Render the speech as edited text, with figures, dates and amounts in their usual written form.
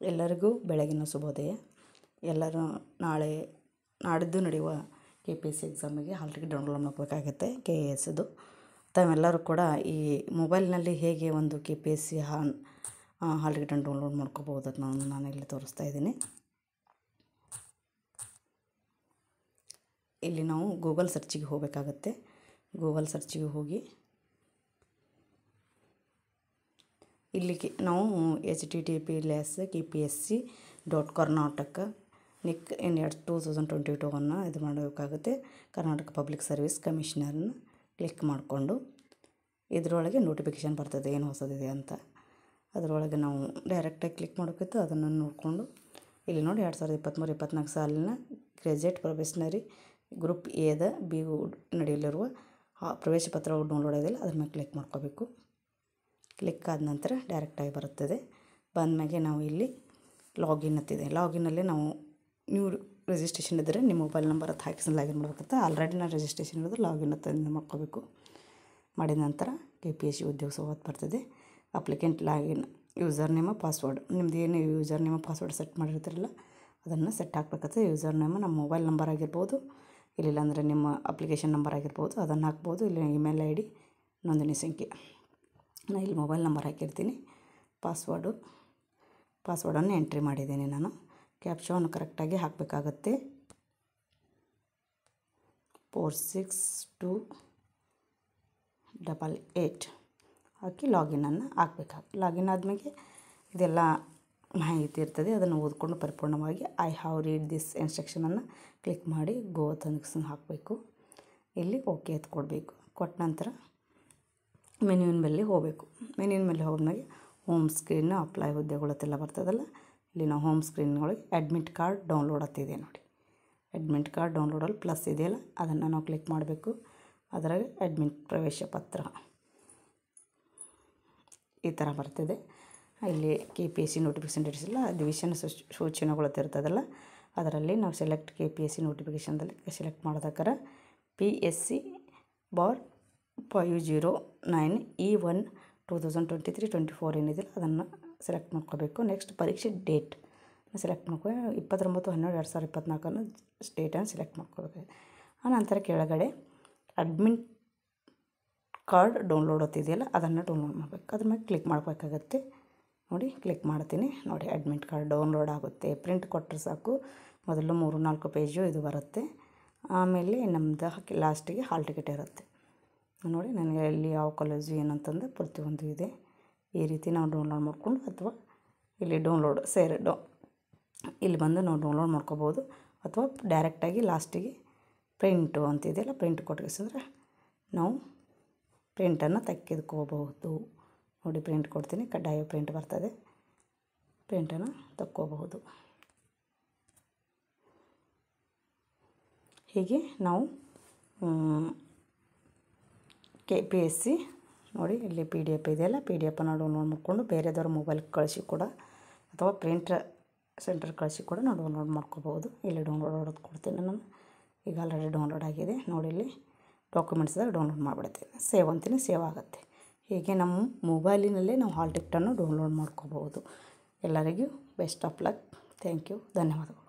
ಎಲ್ಲರಿಗೂ ಬೆಳಗಿನ ಶುಭೋದಯ. ಎಲ್ಲರೂ ನಾಡಿದ್ದು ನಡೆಯುವ KPSC ಎಕ್ಸಾಮಿಗೆ ಹಾಲ್ ಟಿಕೆಟ್ ಡೌನ್ಲೋಡ್ ಮಾಡಬೇಕಾಗುತ್ತೆ, KASದು. ತಾವೆಲ್ಲರೂ ಕೂಡ ಈ ಮೊಬೈಲ್ನಲ್ಲಿ ಹೇಗೆ ಒಂದು KPSC ಹಾಲ್ ಟಿಕೆಟನ್ನು ಡೌನ್ಲೋಡ್ ಮಾಡ್ಕೋಬೋದು ಅಂತ ನಾನು ಇಲ್ಲಿ ತೋರಿಸ್ತಾ ಇದ್ದೀನಿ. ಇಲ್ಲಿ ನಾವು ಗೂಗಲ್ ಸರ್ಚಿಗೆ ಹೋಗಬೇಕಾಗತ್ತೆ. ಗೂಗಲ್ ಸರ್ಚಿಗೆ ಹೋಗಿ ಇಲ್ಲಿಗೆ ನಾವು https://kpsc.karnataka.nic/2022 ಇದು ಮಾಡಬೇಕಾಗುತ್ತೆ. ಕರ್ನಾಟಕ ಪಬ್ಲಿಕ್ ಸರ್ವಿಸ್ ಕಮಿಷನರ್ನ ಕ್ಲಿಕ್ ಮಾಡಿಕೊಂಡು ಇದರೊಳಗೆ ನೋಟಿಫಿಕೇಷನ್ ಬರ್ತದೆ ಏನು ಹೊಸದಿದೆ ಅಂತ. ಅದರೊಳಗೆ ನಾವು ಡೈರೆಕ್ಟಾಗಿ ಕ್ಲಿಕ್ ಮಾಡಬೇಕಿತ್ತು. ಅದನ್ನು ನೋಡಿಕೊಂಡು ಇಲ್ಲಿ ನೋಡಿ 2023-24 ಸಾಲಿನ ಗ್ರ್ಯಾಜುಯೇಟ್ ಪ್ರೊಫೆಷನರಿ ಗ್ರೂಪ್ ಎದ ಬಿಗೂ ನಡೆಯಲಿರುವ ಪ್ರವೇಶ ಪತ್ರಗಳು ಡೌನ್ಲೋಡ್ ಆಗಿದೆಯಲ್ಲ ಅದ್ರ ಮೇಲೆ ಕ್ಲಿಕ್ ಮಾಡ್ಕೋಬೇಕು. ಕ್ಲಿಕ್ ಆದ ನಂತರ ಡೈರೆಕ್ಟಾಗಿ ಬರುತ್ತದೆ. ಬಂದಮೇಲೆ ನಾವು ಇಲ್ಲಿ ಲಾಗಿನ್ ಅಂತಿದೆ. ಲಾಗಿನಲ್ಲಿ ನಾವು ನ್ಯೂ ರಿಜಿಸ್ಟ್ರೇಷನ್ ಇದ್ದರೆ ನಿಮ್ಮ ಮೊಬೈಲ್ ನಂಬರ್ ಅಂತ ಹಾಕಿ ಲಾಗಿನ್ ಮಾಡಬೇಕಂತ. ಆಲ್ರೆಡಿ ನಾನು ರಿಜಿಸ್ಟ್ರೇಷನ್ ಇರೋದು ಲಾಗಿನ್ ಅಂತ ಮಾಡ್ಕೋಬೇಕು. ಮಾಡಿದ ನಂತರ KPSC ಉದ್ಯೋಗ ಸೌಹಾರ್ದ ಬರ್ತದೆ. ಅಪ್ಲಿಕೆಂಟ್ ಲಾಗಿನ್ ಯೂಸರ್ ನೇಮ ಪಾಸ್ವರ್ಡ್ ನಿಮ್ದು ಏನು ಯೂಸರ್ ನೇಮ ಪಾಸ್ವರ್ಡ್ ಸೆಟ್ ಮಾಡಿರ್ತೀರಲ್ಲ ಅದನ್ನು ಸೆಟ್ ಹಾಕ್ಬೇಕಾಗ್ತದೆ. ಯೂಸರ್ ನೇಮ ನಮ್ಮ ಮೊಬೈಲ್ ನಂಬರ್ ಆಗಿರ್ಬೋದು, ಇಲ್ಲಿಲ್ಲ ಅಂದರೆ ನಿಮ್ಮ ಅಪ್ಲಿಕೇಶನ್ ನಂಬರ್ ಆಗಿರ್ಬೋದು, ಅದನ್ನು ಹಾಕ್ಬೋದು. ಇಲ್ಲಿ ಇಮೇಲ್ ID, ನೋಂದಣಿ ಸಂಖ್ಯೆ. ನಾನು ಇಲ್ಲಿ ಮೊಬೈಲ್ ನಂಬರ್ ಹಾಕಿರ್ತೀನಿ. ಪಾಸ್ವರ್ಡನ್ನು ಎಂಟ್ರಿ ಮಾಡಿದ್ದೀನಿ ನಾನು. ಕ್ಯಾಪ್ಚಾವನ್ನು ಕರೆಕ್ಟಾಗಿ ಹಾಕಬೇಕಾಗತ್ತೆ. 46288 ಹಾಕಿ ಲಾಗಿನನ್ನು ಹಾಕಬೇಕಾಗುತ್ತೆ. ಲಾಗಿನ್ ಆದಮೇಲೆ ಇದೆಲ್ಲ ಮಾಹಿತಿ ಇರ್ತದೆ. ಅದನ್ನು ಓದ್ಕೊಂಡು ಪರಿಪೂರ್ಣವಾಗಿ ಐ ಹ್ಯಾವ್ ರೀಡ್ ದಿಸ್ ಇನ್ಸ್ಟ್ರಕ್ಷನನ್ನು ಕ್ಲಿಕ್ ಮಾಡಿ ಗೋ ಅಂತ ಹಾಕಬೇಕು. ಇಲ್ಲಿ ಓಕೆ ಅಂತ ಕೊಡಬೇಕು. ಕೊಟ್ಟ ನಂತರ ಮೆನ್ಯೂವಿನ ಮೇಲೆ ಹೋಗಬೇಕು. ಮೆನ್ಯೂವಿನ ಮೇಲೆ ಹೋದ್ಮೇಲೆ ಹೋಮ್ ಸ್ಕ್ರೀನ್ ಅಪ್ಲೈ ಹುದ್ದೆಗಳತ್ತೆಲ್ಲ ಬರ್ತದಲ್ಲ, ಇಲ್ಲಿ ನಾವು ಹೋಮ್ ಸ್ಕ್ರೀನ್ ಒಳಗೆ ಅಡ್ಮಿಟ್ ಕಾರ್ಡ್ ಡೌನ್ಲೋಡ್ ಆಗ್ತಿದೆ ನೋಡಿ. ಅಡ್ಮಿಟ್ ಕಾರ್ಡ್ ಡೌನ್ಲೋಡಲ್ಲಿ ಪ್ಲಸ್ ಇದೆಯಲ್ಲ ಅದನ್ನು ನಾವು ಕ್ಲಿಕ್ ಮಾಡಬೇಕು. ಅದರಾಗ ಅಡ್ಮಿಟ್ ಪ್ರವೇಶ ಪತ್ರ ಈ ಥರ ಬರ್ತದೆ. ಇಲ್ಲಿ KPSC ನೋಟಿಫಿಕೇಷನ್ ಡೇಟ್ಸ್ ಇಲ್ಲ, ಅಧಿವೇಶನ ಸೂಚನೆಗಳು ಇರ್ತದಲ್ಲ ಅದರಲ್ಲಿ ನಾವು ಸೆಲೆಕ್ಟ್ KPSC ನೋಟಿಫಿಕೇಷನ್ದಲ್ಲಿ ಸೆಲೆಕ್ಟ್ ಮಾಡೋದಕ್ಕಾರ PSC/509E1/2023-24 ಏನಿದೆಯಲ್ಲ ಅದನ್ನು ಸೆಲೆಕ್ಟ್ ಮಾಡ್ಕೋಬೇಕು. ನೆಕ್ಸ್ಟ್ ಪರೀಕ್ಷೆ ಡೇಟ್ ಸೆಲೆಕ್ಟ್ ಮಾಡ್ಕೊ 29/12/2024 ಡೇಟನ್ನು ಸೆಲೆಕ್ಟ್ ಮಾಡ್ಕೋಬೇಕು. ಆನಂತರ ಕೆಳಗಡೆ ಅಡ್ಮಿಟ್ ಕಾರ್ಡ್ ಡೌನ್ಲೋಡ್ ಆಗ್ತಿದೆಯಲ್ಲ ಅದನ್ನು ಡೌನ್ಲೋಡ್ ಮಾಡಬೇಕು. ಅದ್ರ ಮೇಲೆ ಕ್ಲಿಕ್ ಮಾಡಬೇಕಾಗತ್ತೆ. ನೋಡಿ ಕ್ಲಿಕ್ ಮಾಡ್ತೀನಿ. ನೋಡಿ ಅಡ್ಮಿಟ್ ಕಾರ್ಡ್ ಡೌನ್ಲೋಡ್ ಆಗುತ್ತೆ. ಪ್ರಿಂಟ್ ಕೊಟ್ಟರೆ ಸಾಕು. ಮೊದಲು 3-4 ಪೇಜು ಇದು ಬರುತ್ತೆ. ಆಮೇಲೆ ನಮ್ಮದು ಲಾಸ್ಟಿಗೆ ಹಾಲ್ ಟಿಕೆಟ್ ಇರುತ್ತೆ. ನೋಡಿ ನನಗೆ ಇಲ್ಲಿ ಯಾವ ಕಾಲೇಜು ಏನಂತಂದು ಪ್ರತಿಯೊಂದು ಇದೆ. ಈ ರೀತಿ ನಾವು ಡೌನ್ಲೋಡ್ ಮಾಡಿಕೊಂಡು ಅಥವಾ ಇಲ್ಲಿ ಇಲ್ಲಿ ಬಂದು ನಾವು ಡೌನ್ಲೋಡ್ ಮಾಡ್ಕೋಬೋದು. ಅಥವಾ ಡೈರೆಕ್ಟಾಗಿ ಲಾಸ್ಟಿಗೆ ಪ್ರಿಂಟು ಅಂತಿದೆಯಲ್ಲ ಪ್ರಿಂಟ್ ಕೊಟ್ಟಿಸಿದ್ರೆ ನಾವು ಪ್ರಿಂಟನ್ನು ತೆಗೆದುಕೋಬಹುದು. ನೋಡಿ ಪ್ರಿಂಟ್ ಕೊಡ್ತೀನಿ. ಕಡ್ಡಾಯ ಪ್ರಿಂಟ್ ಬರ್ತದೆ. ಪ್ರಿಂಟನ್ನು ತಕ್ಕೋಬಹುದು. ಹೀಗೆ ನಾವು KPSC ನೋಡಿ ಇಲ್ಲಿ PDF ಇದೆಯಲ್ಲ PDF-ಅನ್ನು ಡೌನ್ಲೋಡ್ ಮಾಡಿಕೊಂಡು ಬೇರೆದವ್ರ ಮೊಬೈಲ್ಗೆ ಕಳಿಸಿ ಕೂಡ ಅಥವಾ ಪ್ರಿಂಟರ್ ಸೆಂಟರ್ ಕಳಿಸಿ ಕೂಡ ನಾವು ಡೌನ್ಲೋಡ್ ಮಾಡ್ಕೋಬೋದು. ಇಲ್ಲಿ ಡೌನ್ಲೋಡ್ ಮಾಡೋದು ಕೊಡ್ತೀನಿ ನಾನು. ಈಗ ಆಲ್ರೆಡಿ ಡೌನ್ಲೋಡ್ ಆಗಿದೆ. ನೋಡಿ ಇಲ್ಲಿ ಡಾಕ್ಯುಮೆಂಟ್ಸ್ದಾಗ ಡೌನ್ಲೋಡ್ ಮಾಡಿಬಿಡ್ತೀನಿ. ಸೇವ್ ಅಂತೀನಿ, ಸೇವ್ ಆಗುತ್ತೆ. ಹೀಗೆ ನಮ್ಮ ಮೊಬೈಲಿನಲ್ಲೇ ನಾವು ಹಾಲ್ ಟಿಕೆಟನ್ನು ಡೌನ್ಲೋಡ್ ಮಾಡ್ಕೋಬೋದು. ಎಲ್ಲರಿಗೂ best of luck. Thank you. ಧನ್ಯವಾದಗಳು.